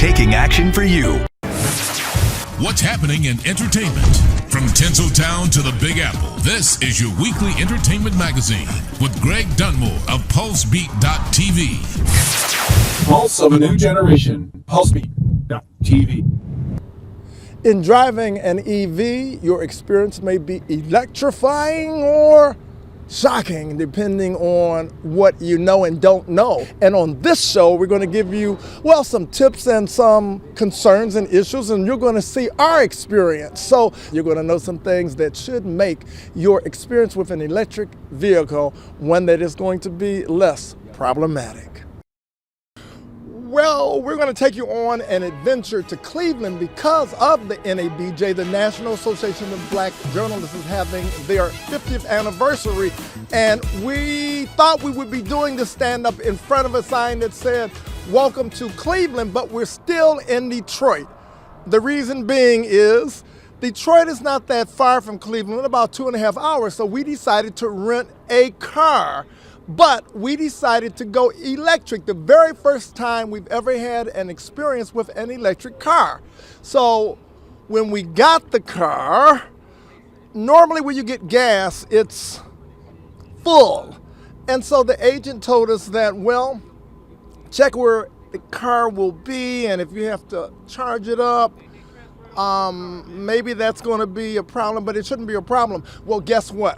taking action for you. What's happening in entertainment? From Tinseltown to the Big Apple, this is your weekly entertainment magazine with Greg Dunmore of PulseBeat.tv. Pulse of a new generation. PulseBeat.tv. In driving an EV, your experience may be electrifying or shocking, depending on what you know and don't know. And on this show, we're going to give you, well, some tips and some concerns and issues, and you're going to see our experience. So you're going to know some things that should make your experience with an electric vehicle one that is going to be less problematic. Well, we're going to take you on an adventure to Cleveland because of the NABJ, the National Association of Black Journalists, is having their 50th anniversary. And we thought we would be doing this stand-up in front of a sign that said, "Welcome to Cleveland," but we're still in Detroit. The reason being is Detroit is not that far from Cleveland, about 2.5 hours, so we decided to rent a car. But we decided to go electric, the very first time we've ever had an experience with an electric car. So when we got the car, normally when you get gas, it's full. And so the agent told us that, well, check where the car will be, and if you have to charge it up, maybe that's going to be a problem, but it shouldn't be a problem. Well, guess what?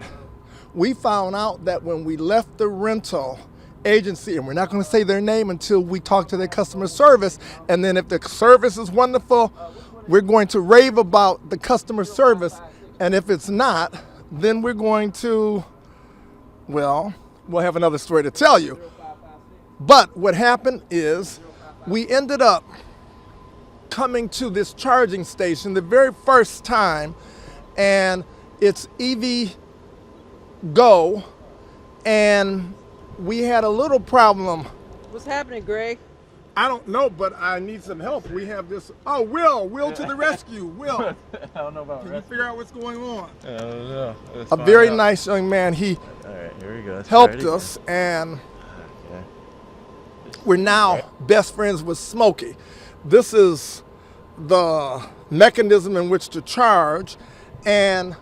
We found out that when we left the rental agency, and we're not going to say their name until we talk to their customer service, and then if the service is wonderful, we're going to rave about the customer service, and if it's not, then we're going to, well, we'll have another story to tell you. But what happened is we ended up coming to this charging station the very first time, and it's EV Go, and we had a little problem. What's happening, Greg? I don't know, but I need some help. We have this. Oh, Will to the rescue. Will, I don't know about can you figure out what's going on? I don't know. A very nice young man. He All right, here we go. Let's helped try it us, and again. we're now best friends with Smokey. This is the mechanism in which to charge, and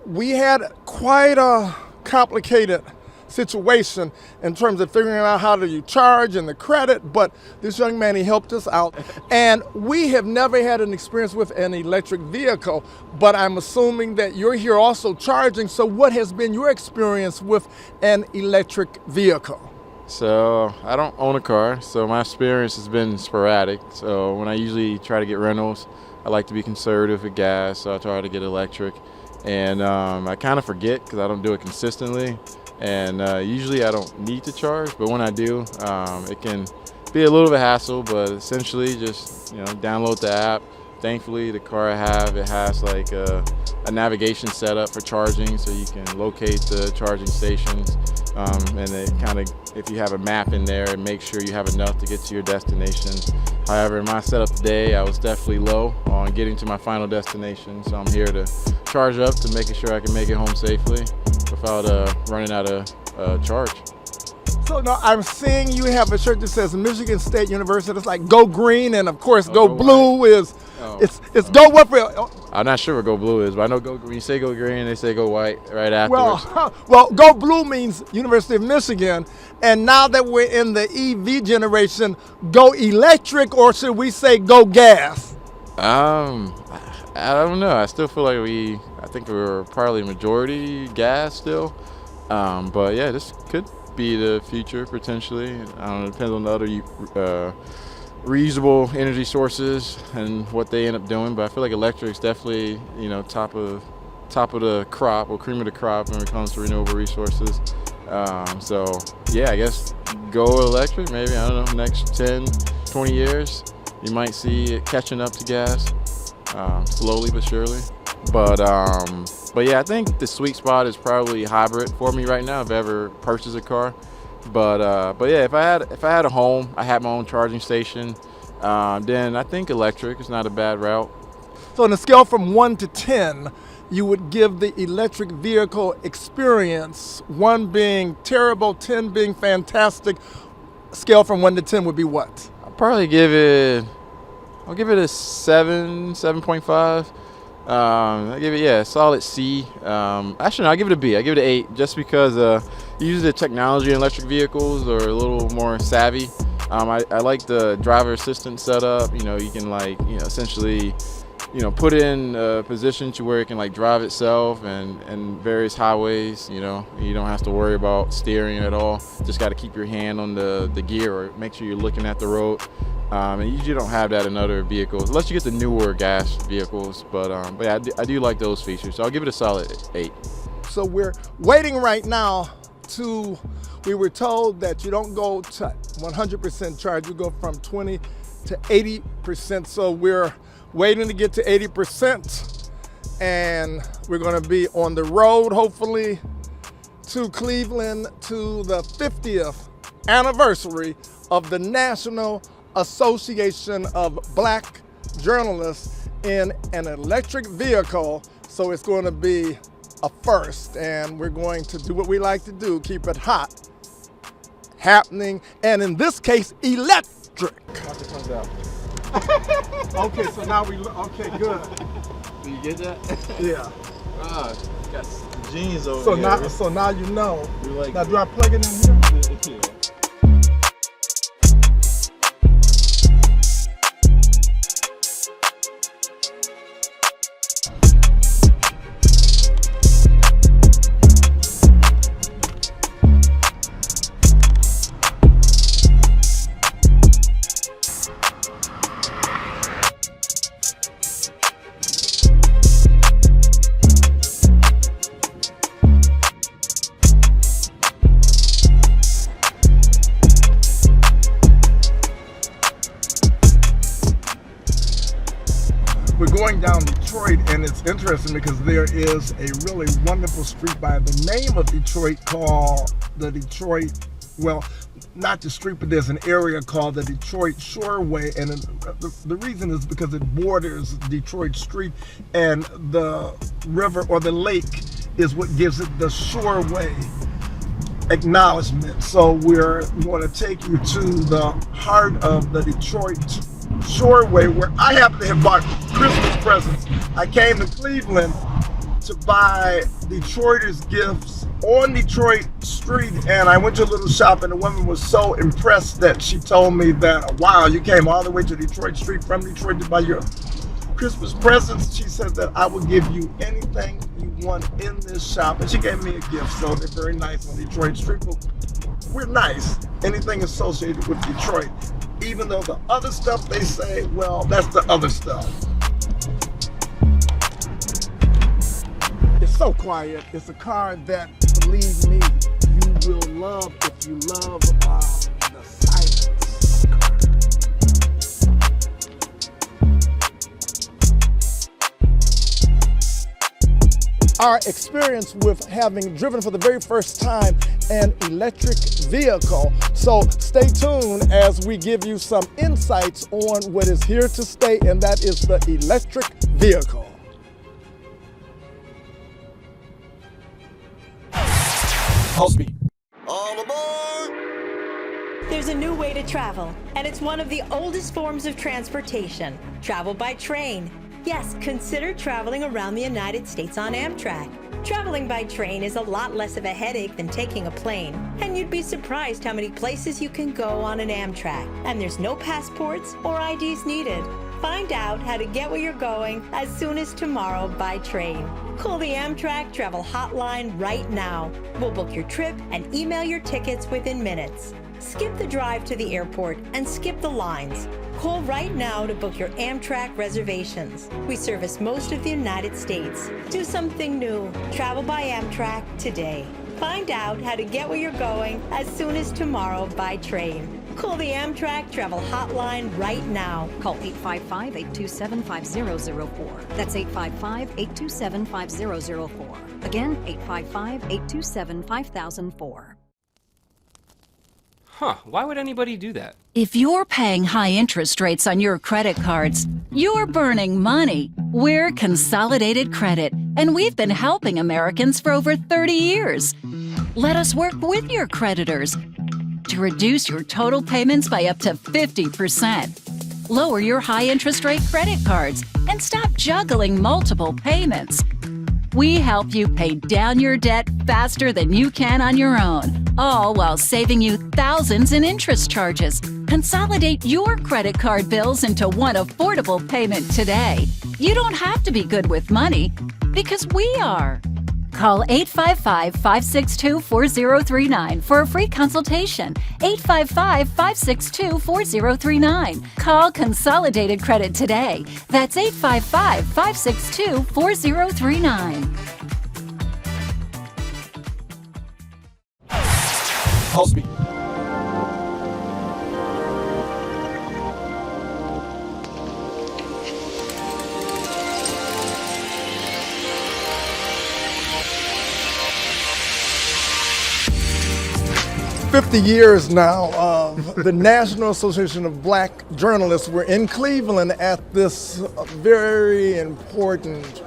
we had quite a complicated situation in terms of figuring out how do you charge and the credit, but this young man, he helped us out. And we have never had an experience with an electric vehicle, but I'm assuming that you're here also charging. So what has been your experience with an electric vehicle? So I don't own a car, so my experience has been sporadic. So when I usually try to get rentals, I like to be conservative with gas, so I try to get electric. And I kind of forget because I don't do it consistently. And usually I don't need to charge, but when I do, it can be a little bit of a hassle, but essentially just, download the app. Thankfully, the car I have, it has like a navigation setup for charging, so you can locate the charging stations. And it kind of, if you have a map in there, it makes sure you have enough to get to your destination. However, in my setup today, I was definitely low on getting to my final destination, so I'm here to charge up to making sure I can make it home safely without running out of charge. So now I'm seeing you have a shirt that says Michigan State University. It's like Go Green, and of course Go Blue white. Is it's Go what for? I'm not sure what Go Blue is, but I know when you say Go Green, they say Go White right afterwards. Well, Go Blue means University of Michigan, and now that we're in the EV generation, Go Electric, or should we say Go Gas? I don't know. I still feel like I think we're probably majority gas still. But yeah, this could be the future potentially. I don't know, it depends on the other reusable energy sources and what they end up doing. But I feel like electric's definitely, top of the crop, or cream of the crop when it comes to renewable resources. So yeah, I guess go electric maybe, I don't know, next 10, 20 years. You might see it catching up to gas, slowly but surely. But yeah, I think the sweet spot is probably hybrid for me right now if I ever purchase a car. But yeah, if I had a home, I had my own charging station, then I think electric is not a bad route. So on a scale from 1 to 10, you would give the electric vehicle experience, 1 being terrible, 10 being fantastic. Scale from 1 to 10 would be what? I'd probably give it I'll give it a 7.5. I give it, a solid C. Actually, no, I give it a B. I give it an 8 just because usually the technology in electric vehicles are a little more savvy. I like the driver assistance setup. You know, you can essentially, put it in a position to where it can drive itself and various highways. You know, you don't have to worry about steering at all. Just got to keep your hand on the gear or make sure you're looking at the road. And you usually don't have that in other vehicles, unless you get the newer gas vehicles. But yeah, I do like those features. So I'll give it a solid 8. So we're waiting right now we were told that you don't go to 100% charge, you go from 20 to 80%. So we're waiting to get to 80%, and we're gonna be on the road, hopefully, to Cleveland to the 50th anniversary of the National Association of Black Journalists in an electric vehicle. So it's going to be a first, and we're going to do what we like to do, keep it hot, happening, and in this case, electric. Watch it comes out. Okay, so now okay, good. Do you get that? Yeah. Got jeans over So here. so now you know. Like, now do I plug it in here? Yeah. We're going down Detroit, and it's interesting because there is a really wonderful street by the name of Detroit called the Detroit, well, not the street, but there's an area called the Detroit Shoreway, and the reason is because it borders Detroit Street, and the river or the lake is what gives it the Shoreway acknowledgement. So we're going to take you to the heart of the Detroit Shoreway, where I happen to have bought Christmas presents. I came to Cleveland to buy Detroiters gifts on Detroit Street, and I went to a little shop, and the woman was so impressed that she told me that, wow, you came all the way to Detroit Street from Detroit to buy your Christmas presents. She said that I would give you anything you want in this shop, and she gave me a gift. So they're very nice on Detroit Street, but we're nice. Anything associated with Detroit, even though the other stuff they say, well, that's the other stuff. It's so quiet. It's a car that, believe me, you will love if you love the silence. Our experience with having driven for the very first time an electric vehicle. So stay tuned as we give you some insights on what is here to stay, and that is the electric vehicle. PulseBeat. All aboard! There's a new way to travel, and it's one of the oldest forms of transportation. Travel by train. Yes, consider traveling around the United States on Amtrak. Traveling by train is a lot less of a headache than taking a plane, and you'd be surprised how many places you can go on an Amtrak. And there's no passports or IDs needed. Find out how to get where you're going as soon as tomorrow by train. Call the Amtrak Travel Hotline right now. We'll book your trip and email your tickets within minutes. Skip the drive to the airport and skip the lines. Call right now to book your Amtrak reservations. We service most of the United States. Do something new. Travel by Amtrak today. Find out how to get where you're going as soon as tomorrow by train. Call the Amtrak Travel Hotline right now. Call 855-827-5004. That's 855-827-5004. Again, 855-827-5004. Huh, why would anybody do that? If you're paying high interest rates on your credit cards, you're burning money. We're Consolidated Credit, and we've been helping Americans for over 30 years. Let us work with your creditors to reduce your total payments by up to 50%. Lower your high interest rate credit cards and stop juggling multiple payments. We help you pay down your debt faster than you can on your own, all while saving you thousands in interest charges. Consolidate your credit card bills into one affordable payment today. You don't have to be good with money, because we are. Call 855-562-4039 for a free consultation. 855-562-4039. Call Consolidated Credit today. That's 855-562-4039. PulseBeat. 50 years now of the National Association of Black Journalists. We're in Cleveland at this very important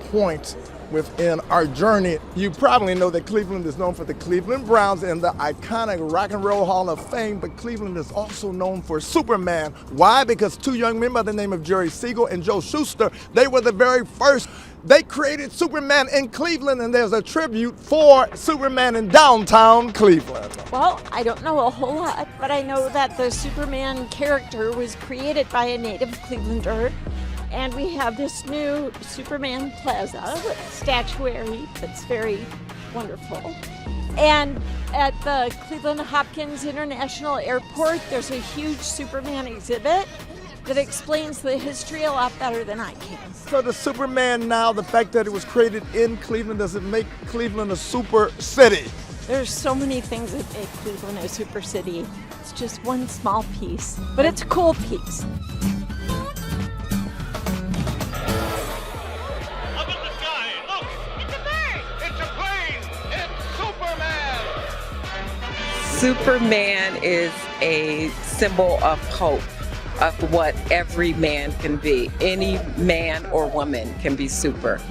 point within our journey. You probably know that Cleveland is known for the Cleveland Browns and the iconic Rock and Roll Hall of Fame, but Cleveland is also known for Superman. Why? Because two young men by the name of Jerry Siegel and Joe Shuster, they were the very first. They created Superman in Cleveland, and there's a tribute for Superman in downtown Cleveland. Well, I don't know a whole lot, but I know that the Superman character was created by a native Clevelander, and we have this new Superman Plaza statuary that's very wonderful. And at the Cleveland Hopkins International Airport, there's a huge Superman exhibit that explains the history a lot better than I can. So the Superman now, the fact that it was created in Cleveland, does it make Cleveland a super city? There's so many things that make Cleveland a super city. It's just one small piece, but it's a cool piece. Up in the sky, look! It's a bird! It's a plane! It's Superman! Superman is a symbol of hope, of what every man can be. Any man or woman can be super.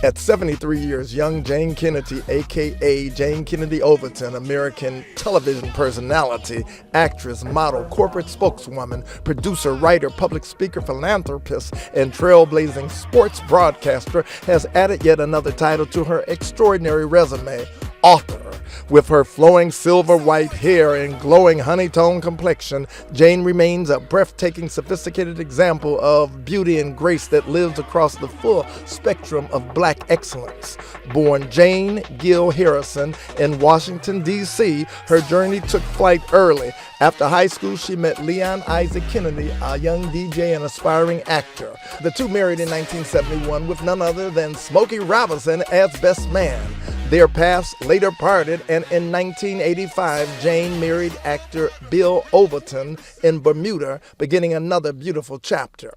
At 73 years, young Jane Kennedy, a.k.a. Jane Kennedy Overton, American television personality, actress, model, corporate spokeswoman, producer, writer, public speaker, philanthropist, and trailblazing sports broadcaster, has added yet another title to her extraordinary resume, author. With her flowing silver white hair and glowing honey-tone complexion, Jane remains a breathtaking, sophisticated example of beauty and grace that lives across the full spectrum of black excellence. Born Jane Gill Harrison in Washington, D.C., her journey took flight early. After high school, she met Leon Isaac Kennedy, a young DJ and aspiring actor. The two married in 1971 with none other than Smokey Robinson as best man. Their paths later parted, and in 1985, Jane married actor Bill Overton in Bermuda, beginning another beautiful chapter.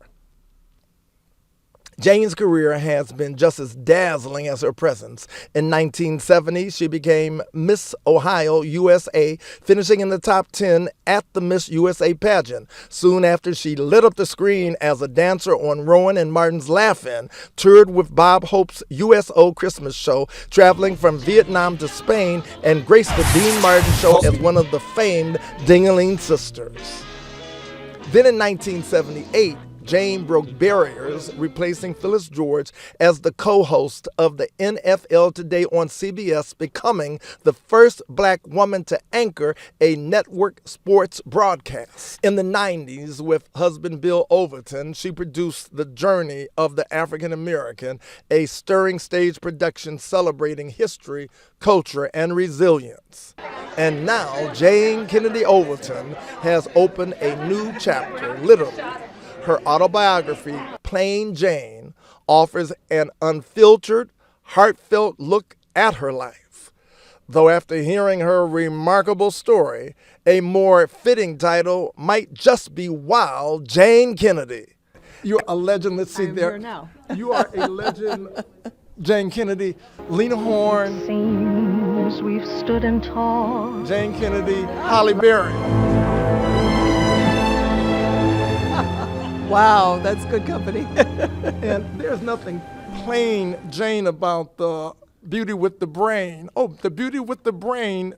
Jane's career has been just as dazzling as her presence. In 1970, she became Miss Ohio USA, finishing in the top 10 at the Miss USA pageant. Soon after, she lit up the screen as a dancer on Rowan and Martin's Laugh-In, toured with Bob Hope's USO Christmas show, traveling from Vietnam to Spain, and graced the Dean Martin show as one of the famed Dingaling Sisters. Then in 1978, Jane broke barriers, replacing Phyllis George as the co-host of the NFL Today on CBS, becoming the first black woman to anchor a network sports broadcast. In the 90s, with husband Bill Overton, she produced The Journey of the African American, a stirring stage production celebrating history, culture, and resilience. And now, Jane Kennedy Overton has opened a new chapter, literally. Her autobiography, Plain Jane, offers an unfiltered, heartfelt look at her life. Though after hearing her remarkable story, a more fitting title might just be Wild Jane Kennedy. You're a legend. Let's see there. Here now. You are a legend, Jane Kennedy. Lena Horne. Seems we've stood and talked. Jane Kennedy, Holly Berry. Wow, that's good company. And there's nothing plain Jane about the Beauty with the Brain. Oh, the Beauty with the Brain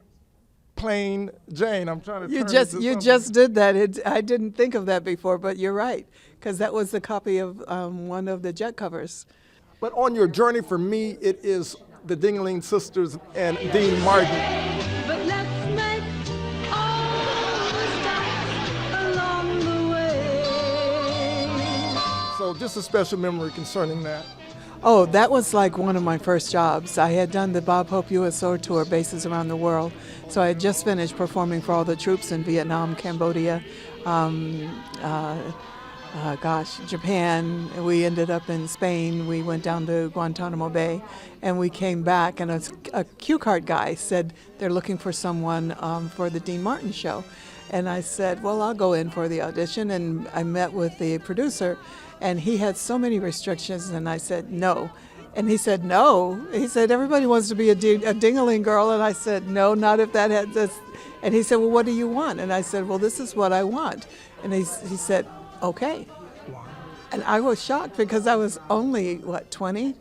Plain Jane. I'm trying to You turn just it to you something. just did that. I didn't think of that before, but you're right, because that was the copy of one of the Jet covers. But on your journey, for me, it is the Dingling Sisters and Dean Martin. But let's make all the stops along the way. So just a special memory concerning that. Oh, that was like one of my first jobs. I had done the Bob Hope USO tour, bases around the world. So I had just finished performing for all the troops in Vietnam, Cambodia, Japan. We ended up in Spain. We went down to Guantanamo Bay, and we came back, and a cue card guy said they're looking for someone for the Dean Martin show. And I said, well, I'll go in for the audition, and I met with the producer, and he had so many restrictions, and I said, no. And he said, no. He said, everybody wants to be a ding-a-ling girl, and I said, no, not if that had this. And he said, well, what do you want? And I said, well, this is what I want. And he said, okay. And I was shocked because I was only, 20?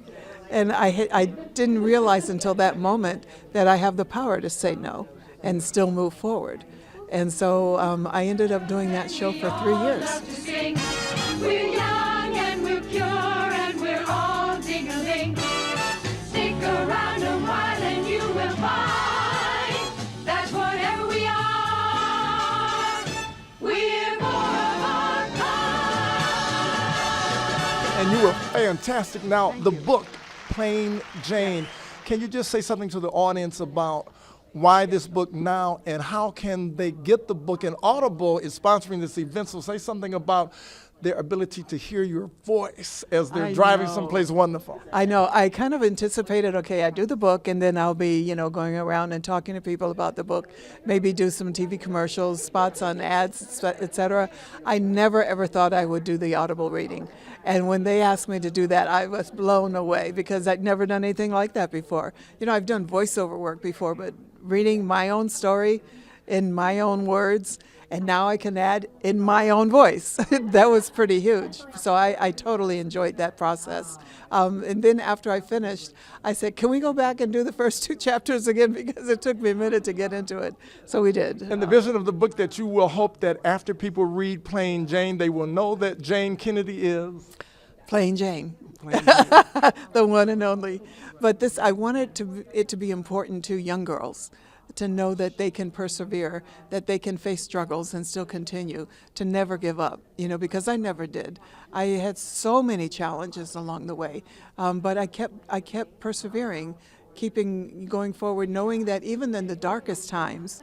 And I didn't realize until that moment that I have the power to say no and still move forward. And so I ended up doing that show for 3 years. We're young and we're pure and we're all ding-a-ling. Stick around a while and you will find that whatever we are, we're more of a kind. And you were fantastic. Now, the book, Plain Jane, can you just say something to the audience about why this book now and how can they get the book? And Audible is sponsoring this event, so say something about their ability to hear your voice as they're driving someplace wonderful. I know. I kind of anticipated, okay, I do the book, and then I'll be, going around and talking to people about the book, maybe do some TV commercials, spots on ads, etc. I never, ever thought I would do the Audible reading. And when they asked me to do that, I was blown away because I'd never done anything like that before. I've done voiceover work before, but reading my own story in my own words, and now I can add in my own voice. That was pretty huge. So I totally enjoyed that process. And then after I finished, I said, can we go back and do the first 2 chapters again? Because it took me a minute to get into it. So we did. And the vision of the book that you will hope that after people read Plain Jane, they will know that Jane Kennedy is? Plain Jane. The one and only. But I wanted it to be important to young girls, to know that they can persevere, that they can face struggles and still continue, to never give up, because I never did. I had so many challenges along the way, but I kept persevering, going forward, knowing that even in the darkest times,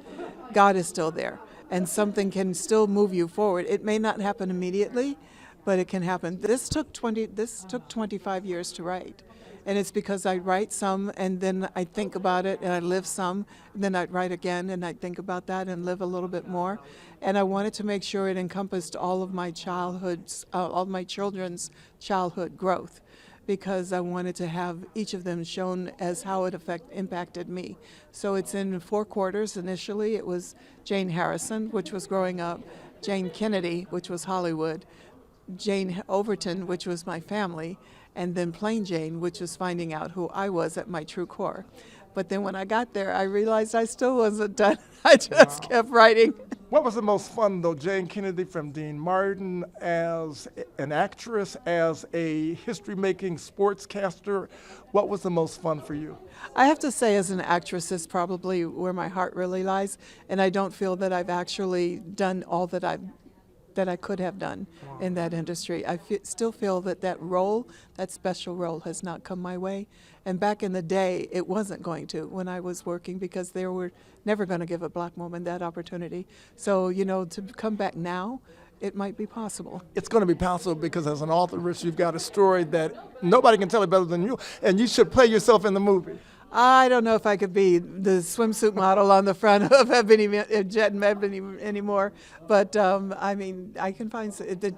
God is still there, and something can still move you forward. It may not happen immediately, but it can happen. This took 25 years to write. And it's because I write some and then I think about it and I live some, and then I'd write again and I'd think about that and live a little bit more. And I wanted to make sure it encompassed all of my all my children's childhood growth, because I wanted to have each of them shown as how it impacted me. So it's in 4 quarters. Initially it was Jane Harrison, which was growing up, Jane Kennedy, which was Hollywood, Jane Overton, which was my family, and then Plain Jane, which was finding out who I was at my true core. But then when I got there, I realized I still wasn't done. I just kept writing. What was the most fun, though, Jane Kennedy from Dean Martin, as an actress, as a history-making sportscaster? What was the most fun for you? I have to say, as an actress, is probably where my heart really lies, and I don't feel that I've actually done all that I could have done in that industry. I still feel that role, that special role, has not come my way. And back in the day, it wasn't going to when I was working, because they were never going to give a black woman that opportunity. So, to come back now, it might be possible. It's going to be possible because as an authoress, you've got a story that nobody can tell it better than you, and you should play yourself in the movie. I don't know if I could be the swimsuit model on the front of Jet and Ebony anymore, but I can find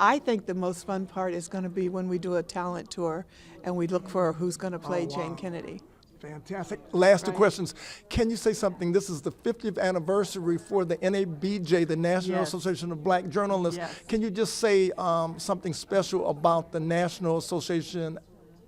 I think the most fun part is going to be when we do a talent tour and we look for who's going to play Jane Kennedy. Fantastic. Last 2 questions. Can you say something? This is the 50th anniversary for the NABJ, the National Association of Black Journalists. Yes. Can you just say something special about the National Association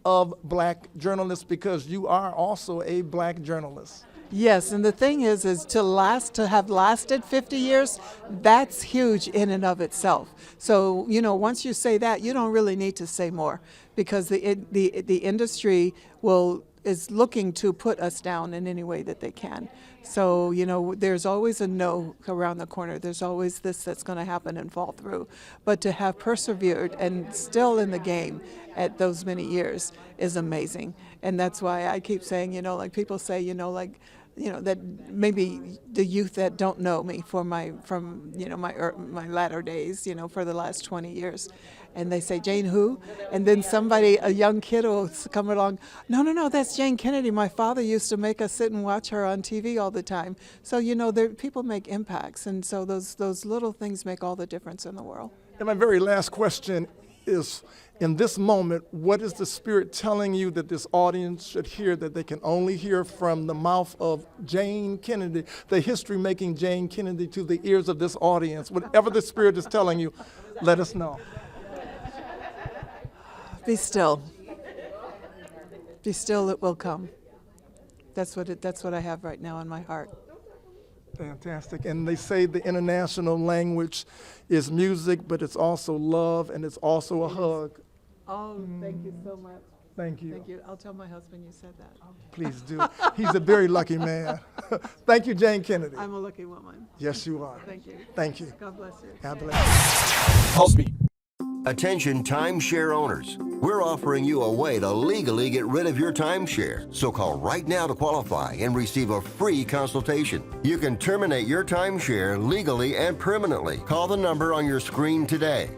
of Black Journalists, because you are also a black journalist? Yes, and the thing is to have lasted 50 years, that's huge in and of itself. So, once you say that, you don't really need to say more, because the industry is looking to put us down in any way that they can. So, there's always a no around the corner. There's always this that's going to happen and fall through. But to have persevered and still in the game at those many years is amazing. And that's why I keep saying, like people say, that maybe the youth that don't know me from my latter days, for the last 20 years. And they say, Jane who? And then a young kid will come along, no, that's Jane Kennedy. My father used to make us sit and watch her on TV all the time. So, people make impacts. And so those little things make all the difference in the world. And my very last question is, in this moment, what is the Spirit telling you that this audience should hear, that they can only hear from the mouth of Jane Kennedy, the history-making Jane Kennedy, to the ears of this audience? Whatever the Spirit is telling you, let us know. Be still. Be still, it will come. That's what I have right now in my heart. Fantastic. And they say the international language is music, but it's also love, and it's also a hug. Oh, thank you so much. Thank you. Thank you. I'll tell my husband you said that. Please do. He's a very lucky man. Thank you, Jane Kennedy. I'm a lucky woman. Yes, you are. Thank you. Thank you. God bless you. God bless you. PulseBeat. Attention timeshare owners. We're offering you a way to legally get rid of your timeshare. So call right now to qualify and receive a free consultation. You can terminate your timeshare legally and permanently. Call the number on your screen today.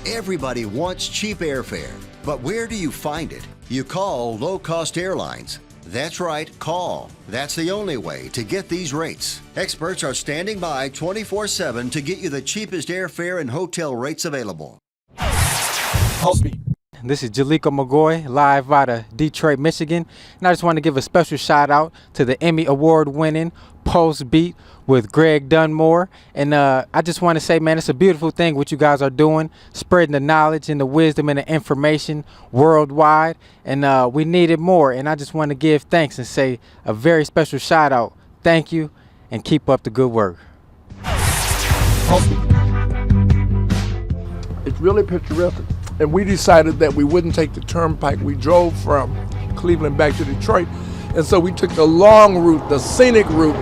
Everybody wants cheap airfare, but where do you find it? You call low-cost airlines. That's right, call. That's the only way to get these rates. Experts are standing by 24/7 to get you the cheapest airfare and hotel rates available. PulseBeat. This is Jaliko McGoy, live out of Detroit, Michigan. And I just want to give a special shout out to the Emmy Award-winning PulseBeat with Greg Dunmore. And I just want to say, man, it's a beautiful thing what you guys are doing, spreading the knowledge and the wisdom and the information worldwide. And we need it more. And I just want to give thanks and say a very special shout out. Thank you, and keep up the good work. It's really picturesque. And we decided that we wouldn't take the turnpike. We drove from Cleveland back to Detroit. And so we took the long route, the scenic route.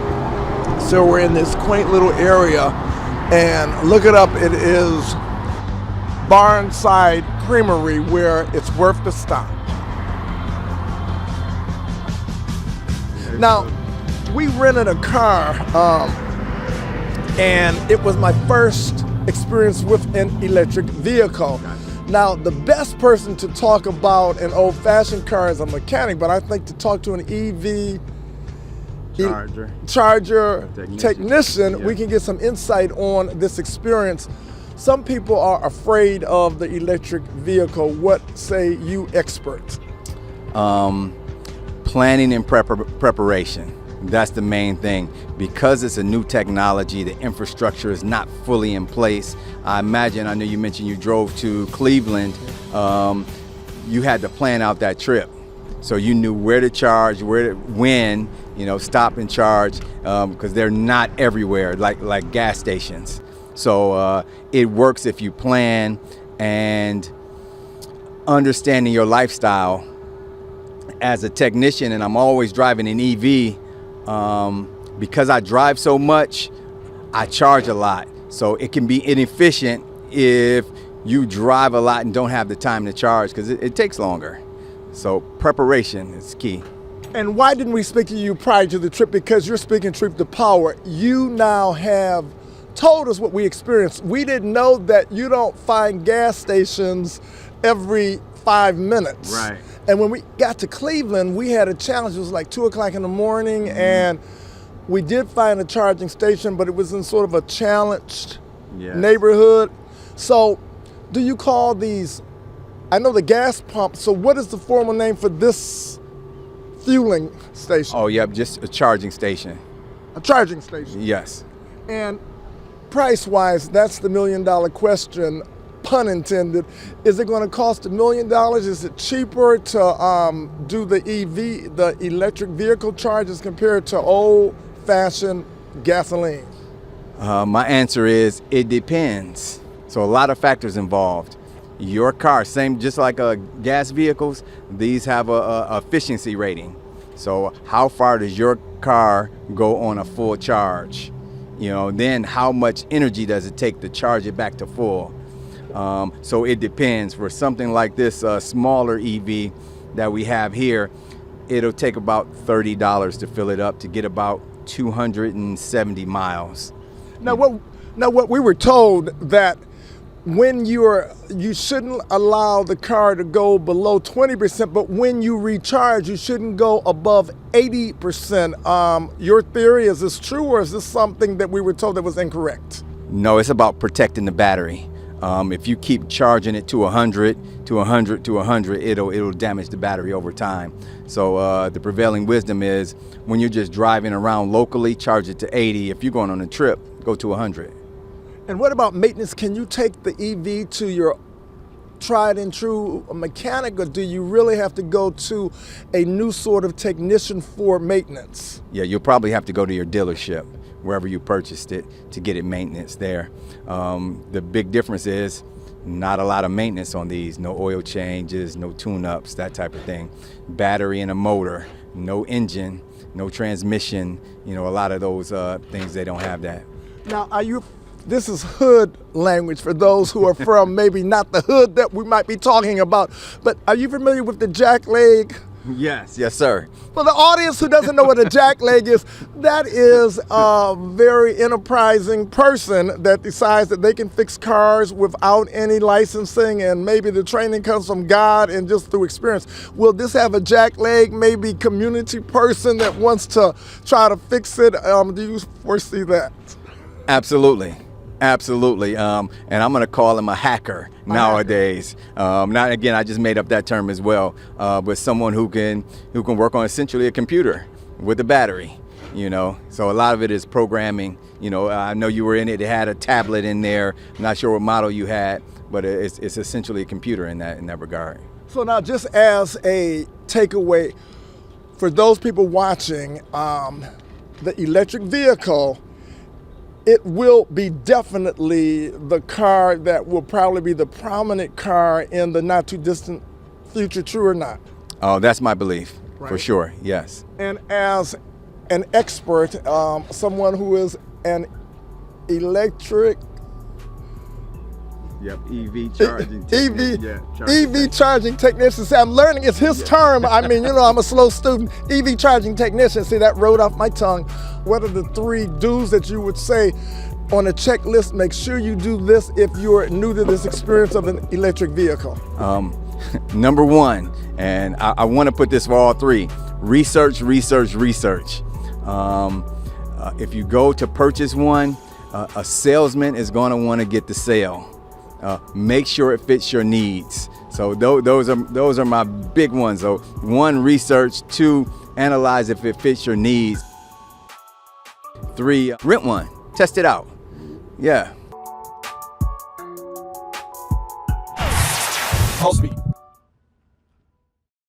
So we're in this quaint little area. And look it up, it is Barnside Creamery, where it's worth the stop. Now, we rented a car, and it was my first experience with an electric vehicle. Now, the best person to talk about an old-fashioned car is a mechanic, but I think to talk to an EV charger technician, we can get some insight on this experience. Some people are afraid of the electric vehicle. What say you experts? Planning and preparation. That's the main thing. Because it's a new technology, the infrastructure is not fully in place. I imagine, I know you mentioned you drove to Cleveland, you had to plan out that trip. So you knew where to charge, when, stop and charge, because they're not everywhere, like gas stations. So it works if you plan, and understanding your lifestyle. As a technician, and I'm always driving an EV, because I drive so much, I charge a lot. So it can be inefficient if you drive a lot and don't have the time to charge, because it takes longer. So preparation is key. And why didn't we speak to you prior to the trip? Because you're speaking truth to power. You now have told us what we experienced. We didn't know that you don't find gas stations every 5 minutes. Right. And when we got to Cleveland, we had a challenge. It was like 2 o'clock in the morning, and we did find a charging station, but it was in sort of a challenged neighborhood. So do you call these, I know the gas pump, so what is the formal name for this fueling station? Oh, yep, just a charging station. A charging station? Yes. And price-wise, that's the million-dollar question. pun intended. Is it going to cost $1 million? Is it cheaper to do the EV, the electric vehicle charges, compared to old-fashioned gasoline? My answer is it depends. So a lot of factors involved. Your car, same just like gas vehicles, these have a efficiency rating. So how far does your car go on a full charge? You know, then how much energy does it take to charge it back to full? So it depends. For something like this smaller EV that we have here, it'll take about $30 to fill it up to get about 270 miles. Now what we were told that when you shouldn't allow the car to go below 20%, but when you recharge, you shouldn't go above 80%. Your theory, is this true, or is this something that we were told that was incorrect? No, it's about protecting the battery. If you keep charging it to 100, to 100, to 100, it'll damage the battery over time. So the prevailing wisdom is when you're just driving around locally, charge it to 80. If you're going on a trip, go to 100. And what about maintenance? Can you take the EV to your tried and true mechanic, or do you really have to go to a new sort of technician for maintenance? Yeah, you'll probably have to go to your dealership, wherever you purchased it, to get it maintenance there. The big difference is not a lot of maintenance on these. No oil changes, no tune-ups, that type of thing. Battery and a motor, no engine, no transmission. You know, a lot of those things, they don't have that. Now, this is hood language for those who are from maybe not the hood that we might be talking about, but are you familiar with the jack leg? Yes, sir. For the audience who doesn't know what a jack leg is, that is a very enterprising person that decides that they can fix cars without any licensing, and maybe the training comes from God and just through experience. Will this have a jack leg, maybe community person that wants to try to fix it? Do you foresee that? Absolutely. Absolutely. And I'm going to call him a hacker nowadays. Not again, I just made up that term as well. But someone who can work on essentially a computer with a battery, you know. So a lot of it is programming. You know, I know you were in it. It had a tablet in there. I'm not sure what model you had, but it's essentially a computer in that regard. So now, just as a takeaway for those people watching, the electric vehicle, it will be definitely the car that will probably be the prominent car in the not too distant future, true or not? Oh, that's my belief, right? For sure, yes. And as an expert, someone who is an electric EV charging technician. EV charging technician. See, I'm learning. It's his term. I mean, you know, I'm a slow student. EV charging technician. See, that rolled off my tongue. What are the 3 do's that you would say on a checklist? Make sure you do this if you're new to this experience of an electric vehicle. Number 1, and I want to put this for all 3, research. If you go to purchase one, a salesman is going to want to get the sale. Make sure it fits your needs. So those are my big ones. So 1, research. 2, analyze if it fits your needs. 3, rent one, test it out. Yeah.